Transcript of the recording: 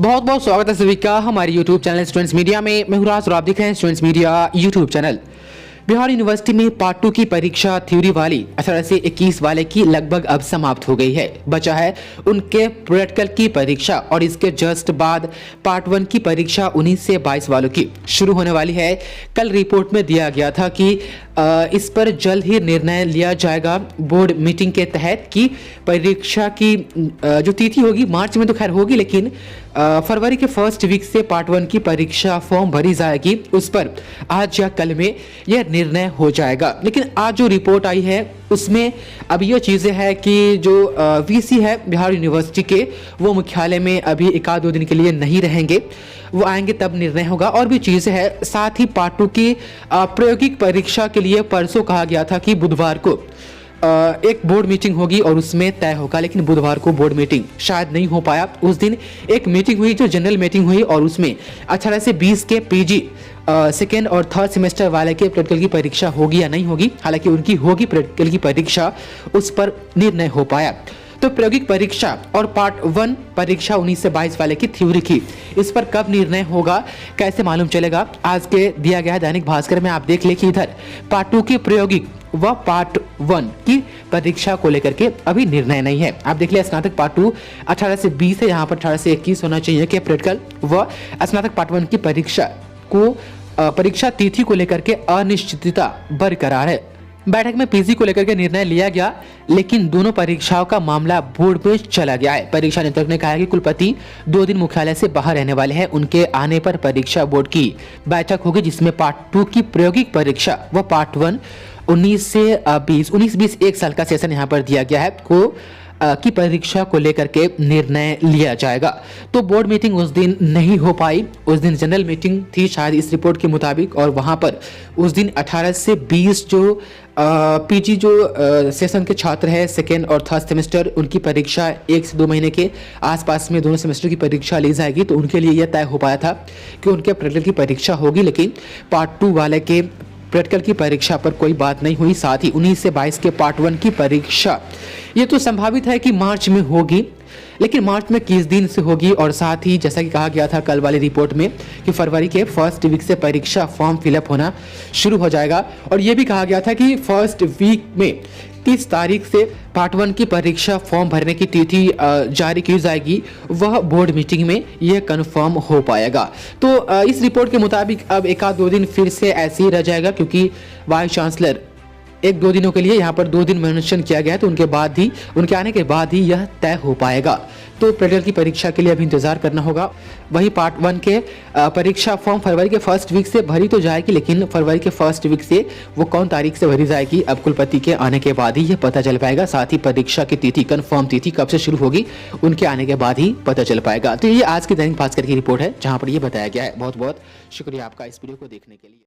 बहुत बहुत स्वागत है सभी का हमारे YouTube चैनल स्टूडेंट्स मीडिया में। मैं हूं राज और आप देख रहे हैं students media YouTube channel. Bihar university में पार्ट 2 की परीक्षा थ्योरी वाली 18 से 21 वाले की लगभग अब समाप्त हो गई है। बचा है उनके प्रैक्टिकल की परीक्षा और इसके जस्ट बाद पार्ट 1 की परीक्षा 19 से 22 वालों की शुरू होने वाली है। कल रिपोर्ट में दिया गया था कि इस पर जल्द ही निर्णय लिया जाएगा बोर्ड मीटिंग के तहत कि परीक्षा की जो तिथि होगी मार्च में तो खैर होगी, लेकिन फरवरी के फर्स्ट वीक से पार्ट 1 की परीक्षा फॉर्म भरी जाएगी, उस पर आज या कल में यह निर्णय हो जाएगा। लेकिन आज जो रिपोर्ट आई है उसमें अब ये चीज़ें हैं कि जो वीसी है बिहार यूनिवर्सिटी के, वो मुख्यालय में अभी 1-2 दिन के लिए नहीं रहेंगे, वो आएंगे तब निर्णय होगा। और भी चीज़ें हैं, साथ ही पार्ट 2 की प्रायोगिक परीक्षा के लिए परसों कहा गया था कि बुधवार को एक बोर्ड मीटिंग होगी और उसमें तय होगा, लेकिन बुधवार को बोर्ड मीटिंग शायद नहीं हो पाया। उस दिन एक मीटिंग हुई जो जनरल मीटिंग हुई और उसमें 18 से 20 के पीजी सेकेंड और थर्ड सेमेस्टर वाले के प्रैक्टिकल की परीक्षा होगी या नहीं होगी, हालांकि उनकी होगी प्रैक्टिकल की परीक्षा, उस पर निर्णय हो पाया। तो प्रायोगिक परीक्षा और पार्ट 1 परीक्षा 19 से 22 वाले की थ्योरी की, इस पर कब निर्णय होगा, कैसे मालूम चलेगा, आज के दिया गया है दैनिक भास्कर में। आप देख ले कि इधर पार्ट 2 की प्रायोगिक व पार्ट 1 की परीक्षा को लेकर के अभी निर्णय नहीं है। आप देख लिया स्नातक पार्ट 2 18 से 20 है, यहाँ पर 18 से 21 होना चाहिए कि प्रैक्टिकल व स्नातक पार्ट 1 की परीक्षा तिथि को लेकर के अनिश्चितता बरकरार है। बैठक में पीजी को लेकर के निर्णय लिया गया, लेकिन दोनों परीक्षाओं का मामला बोर्ड में चला गया है। परीक्षा नियंत्रक ने कहा कि कुलपति 2 दिन मुख्यालय से बाहर रहने वाले हैं, उनके आने पर परीक्षा बोर्ड की बैठक होगी जिसमें पार्ट 2 की प्रायोगिक परीक्षा व पार्ट 1 19 से 20 एक साल का सेशन यहाँ पर दिया गया है की परीक्षा को लेकर के निर्णय लिया जाएगा। तो बोर्ड मीटिंग उस दिन नहीं हो पाई, उस दिन जनरल मीटिंग थी शायद इस रिपोर्ट के मुताबिक, और वहां पर उस दिन 18 से 20 जो पीजी जो सेशन के छात्र हैं सेकेंड और थर्ड सेमेस्टर, उनकी परीक्षा 1 से 2 महीने के आसपास में दोनों सेमेस्टर की परीक्षा ली जाएगी। तो उनके लिए यह तय हो पाया था कि उनके प्रैक्टिकल की परीक्षा होगी, लेकिन पार्ट 2 वाले के प्रैक्टिकल की परीक्षा पर कोई बात नहीं हुई। साथ ही 19 से 22 के पार्ट 1 की परीक्षा ये तो संभावित है कि मार्च में होगी, लेकिन मार्च में किस दिन से होगी, और साथ ही जैसा कि कहा गया था कल वाली रिपोर्ट में कि फरवरी के फर्स्ट वीक से परीक्षा फॉर्म फिलअप होना शुरू हो जाएगा। और ये भी कहा गया था कि फर्स्ट वीक में 30 तारीख से पार्ट 1 की परीक्षा फॉर्म भरने की तिथि जारी की जाएगी, वह बोर्ड मीटिंग में यह कंफर्म हो पाएगा। तो इस रिपोर्ट के मुताबिक अब 1-2 दिन फिर से ऐसे ही रह जाएगा, क्योंकि वाइस चांसलर 1-2 दिनों के लिए यहाँ पर 2 दिन मेंशन किया गया है, तो उनके आने के बाद ही यह तय हो पाएगा। तो प्रैक्टिकल की परीक्षा के लिए अभी इंतजार करना होगा। वही पार्ट 1 के परीक्षा फॉर्म फरवरी के फर्स्ट वीक से भरी तो जाएगी, लेकिन फरवरी के फर्स्ट वीक से वो कौन तारीख से भरी जाएगी अब कुलपति के आने के बाद ही ये पता चल पाएगा। साथ ही परीक्षा की तिथि, कंफर्म तिथि कब से शुरू होगी, उनके आने के बाद ही पता चल पाएगा। तो ये आज की दैनिक भास्कर की रिपोर्ट है जहाँ पर ये बताया गया है। बहुत बहुत शुक्रिया आपका इस वीडियो को देखने के लिए।